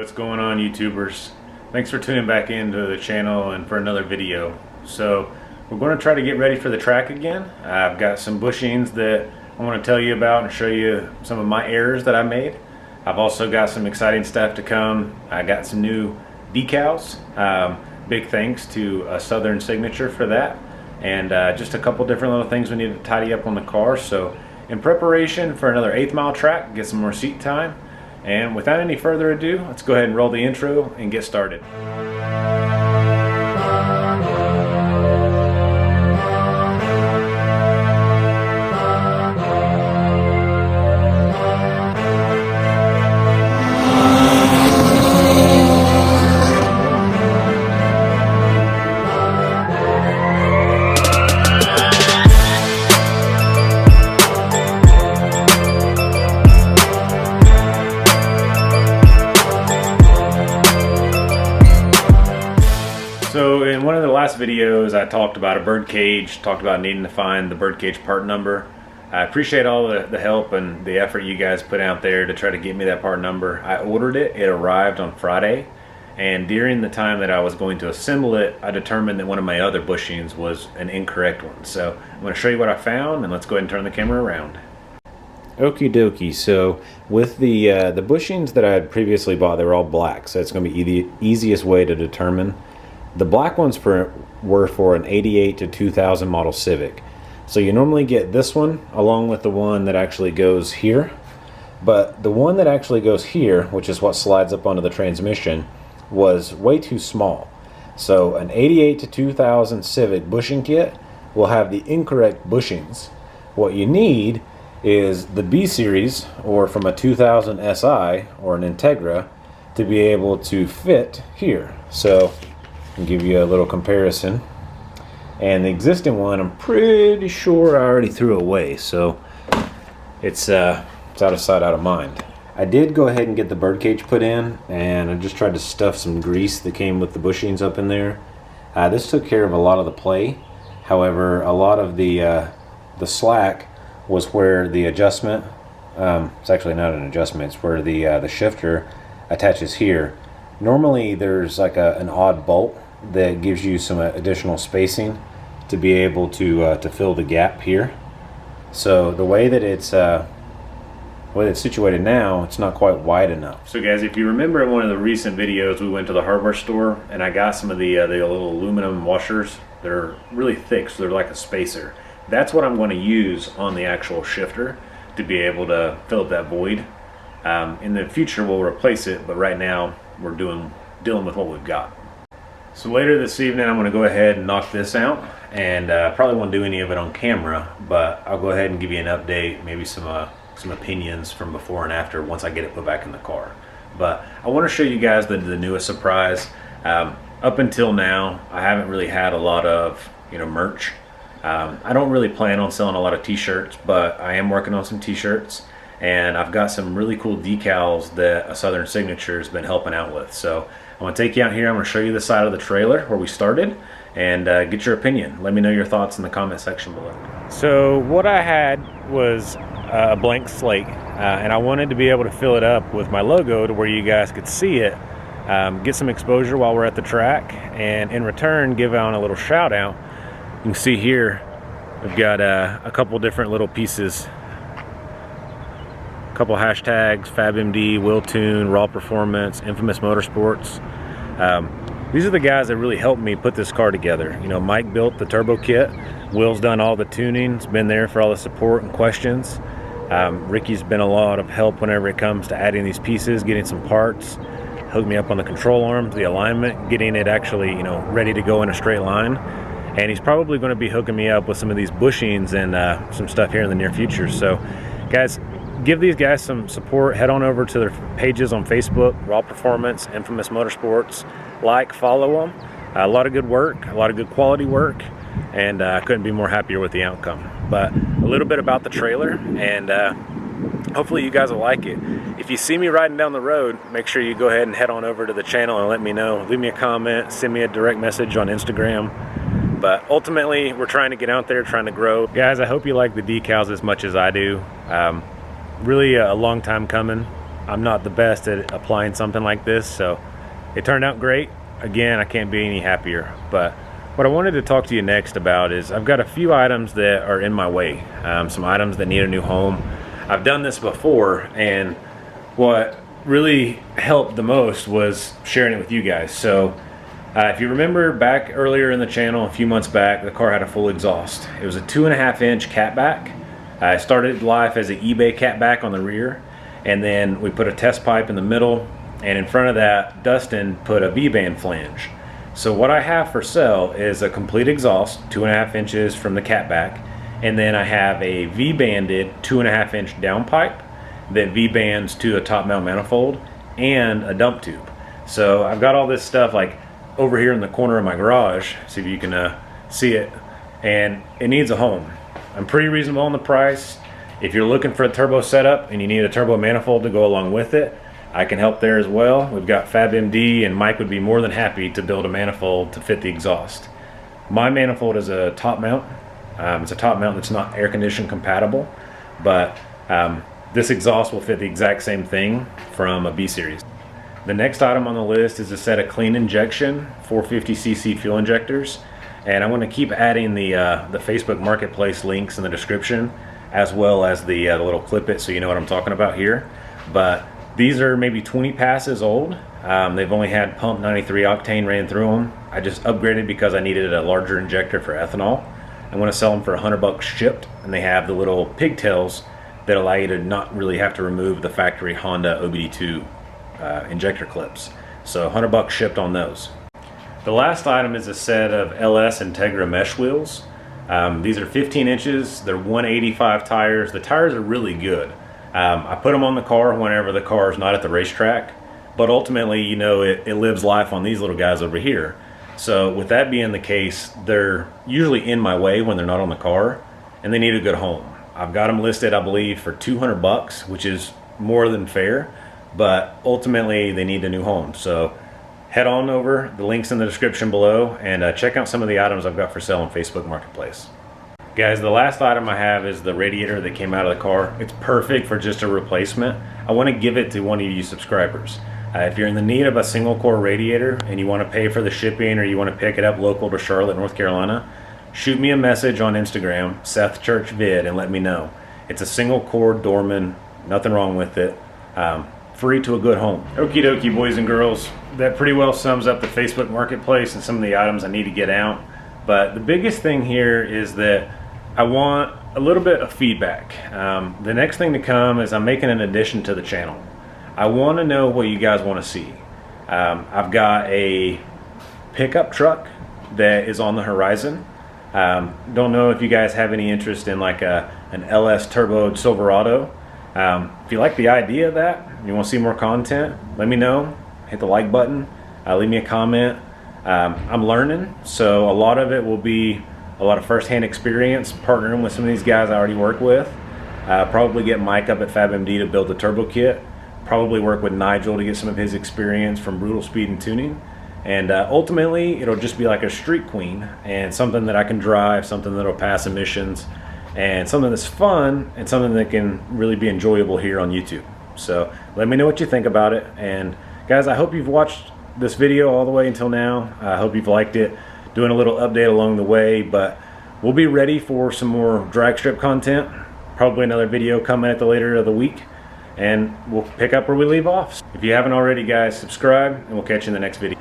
What's going on, YouTubers? Thanks for tuning back into the channel and for another video. So we're going to try to get ready for the track again. I've got some bushings that I want to tell you about and show you some of my errors that I made. I've also got some exciting stuff to come. I got some new decals. Big thanks to Southern Signature for that. And just a couple different little things we need to tidy up on the car. So in preparation for another 8th mile track, get some more seat time. And without any further ado, let's go ahead and roll the intro and get started. So in one of the last videos, I talked about a bird cage, talked about needing to find the bird cage part number. I appreciate all the help and the effort you guys put out there to try to get me that part number. I ordered it, it arrived on Friday, and during the time that I was going to assemble it, I determined that one of my other bushings was an incorrect one. So I'm going to show you what I found, and let's go ahead and turn the camera around. Okie dokie, so with the bushings that I had previously bought, they were all black, so it's going to be the easiest way to determine. The black ones were for an 88 to 2000 model Civic. So you normally get this one along with the one that actually goes here. But the one that actually goes here, which is what slides up onto the transmission, was way too small. So an 88 to 2000 Civic bushing kit will have the incorrect bushings. What you need is the B series, or from a 2000 SI or an Integra, to be able to fit here. So I'll give you a little comparison. And the existing one, I'm pretty sure I already threw away, so it's out of sight, out of mind. I did go ahead and get the birdcage put in, and I just tried to stuff some grease that came with the bushings up in there. This took care of a lot of the play. However, a lot of the slack was where the adjustment, it's actually not an adjustment, it's where the shifter attaches here. Normally there's like an odd bolt that gives you some additional spacing to be able to fill the gap here. So the way that it's situated now, it's not quite wide enough. So guys, if you remember in one of the recent videos, we went to the hardware store and I got some of the little aluminum washers. They're really thick, so they're like a spacer. That's what I'm going to use on the actual shifter to be able to fill up that void. In the future we'll replace it, but right now we're dealing with what we've got. So later this evening I'm going to go ahead and knock this out, and probably won't do any of it on camera, but I'll go ahead and give you an update, maybe some opinions from before and after once I get it put back in the car. But I want to show you guys the newest surprise. Up until now I haven't really had a lot of merch. I don't really plan on selling a lot of t-shirts, but I am working on some t-shirts. And I've got some really cool decals that a Southern Signature has been helping out with. So I'm going to take you out here, I'm going to show you the side of the trailer where we started, and get your opinion. Let me know your thoughts in the comment section below. So what I had was a blank slate, and I wanted to be able to fill it up with my logo to where you guys could see it, get some exposure while we're at the track, and in return give out a little shout out. You can see here we've got a couple different little pieces. Couple hashtags: FabMD, Will Tune, Raw Performance, Infamous Motorsports. These are the guys that really helped me put this car together. Mike built the turbo kit. Will's done all the tuning. It's been there for all the support and questions. Ricky's been a lot of help whenever it comes to adding these pieces, getting some parts, hooked me up on the control arms, the alignment, getting it actually ready to go in a straight line. And he's probably going to be hooking me up with some of these bushings and some stuff here in the near future. So guys, give these guys some support. Head on over to their pages on Facebook, Raw Performance, Infamous Motorsports. Follow them. A lot of good work, a lot of good quality work, and I couldn't be more happier with the outcome. But a little bit about the trailer, and hopefully you guys will like it. If you see me riding down the road, make sure you go ahead and head on over to the channel and let me know. Leave me a comment, send me a direct message on Instagram. But ultimately, we're trying to get out there, trying to grow. Guys, I hope you like the decals as much as I do. Really a long time coming. I'm not the best at applying something like this, so it turned out great. Again, I can't be any happier. But what I wanted to talk to you next about is I've got a few items that are in my way, some items that need a new home. I've done this before, and what really helped the most was sharing it with you guys. So if you remember back earlier in the channel, a few months back, the car had a full exhaust. It was a 2.5-inch catback. I started life as an eBay catback on the rear, and then we put a test pipe in the middle, and in front of that, Dustin put a V-band flange. So what I have for sale is a complete exhaust, 2.5 inches from the catback, and then I have a V-banded 2.5-inch downpipe that V-bands to a top mount manifold and a dump tube. So I've got all this stuff like over here in the corner of my garage, see if you can see it, and it needs a home. I'm pretty reasonable on the price. If you're looking for a turbo setup and you need a turbo manifold to go along with it, I can help there as well. We've got FabMD, and Mike would be more than happy to build a manifold to fit the exhaust. My manifold is a top mount. It's a top mount that's not air condition compatible, but this exhaust will fit the exact same thing from a B series. The next item on the list is a set of clean injection 450cc fuel injectors, and I want to keep adding the Facebook Marketplace links in the description, as well as the little clip it so you know what I'm talking about here. But these are maybe 20 passes old. They've only had pump 93 octane ran through them. I just upgraded because I needed a larger injector for ethanol. I'm going to sell them for $100 shipped, and they have the little pigtails that allow you to not really have to remove the factory Honda OBD2 injector clips. So $100 shipped on those. The last item is a set of LS Integra mesh wheels. These are 15 inches, they're 185 tires. The tires are really good. I put them on the car whenever the car is not at the racetrack, but ultimately, you know, it lives life on these little guys over here. So with that being the case, they're usually in my way when they're not on the car, and they need a good home. I've got them listed, I believe, for $200, which is more than fair, but ultimately they need a new home. So head on over, the link's in the description below, and check out some of the items I've got for sale on Facebook Marketplace. Guys, the last item I have is the radiator that came out of the car. It's perfect for just a replacement. I want to give it to one of you subscribers. If you're in the need of a single core radiator and you want to pay for the shipping, or you want to pick it up local to Charlotte, North Carolina, shoot me a message on Instagram, Seth Church Vid, and let me know. It's a single core Dorman, nothing wrong with it. Free to a good home. Okie dokie, boys and girls. That pretty well sums up the Facebook Marketplace and some of the items I need to get out. But the biggest thing here is that I want a little bit of feedback. The next thing to come is I'm making an addition to the channel. I want to know what you guys want to see. I've got a pickup truck that is on the horizon. Don't know if you guys have any interest in like an LS turboed Silverado. If you like the idea of that, you want to see more content, let me know. Hit the like button, leave me a comment. I'm learning, so a lot of it will be a lot of first-hand experience partnering with some of these guys I already work with. Probably get Mike up at FabMD to build the turbo kit. Probably work with Nigel to get some of his experience from Brutal Speed and Tuning. And ultimately, it'll just be like a street queen, and something that I can drive, something that'll pass emissions, and something that's fun, and something that can really be enjoyable here on YouTube. So let me know what you think about it. And guys, I hope you've watched this video all the way until now. I hope you've liked it. Doing a little update along the way, but we'll be ready for some more drag strip content. Probably another video coming at the later of the week, and we'll pick up where we leave off. If you haven't already, guys, subscribe, and we'll catch you in the next video.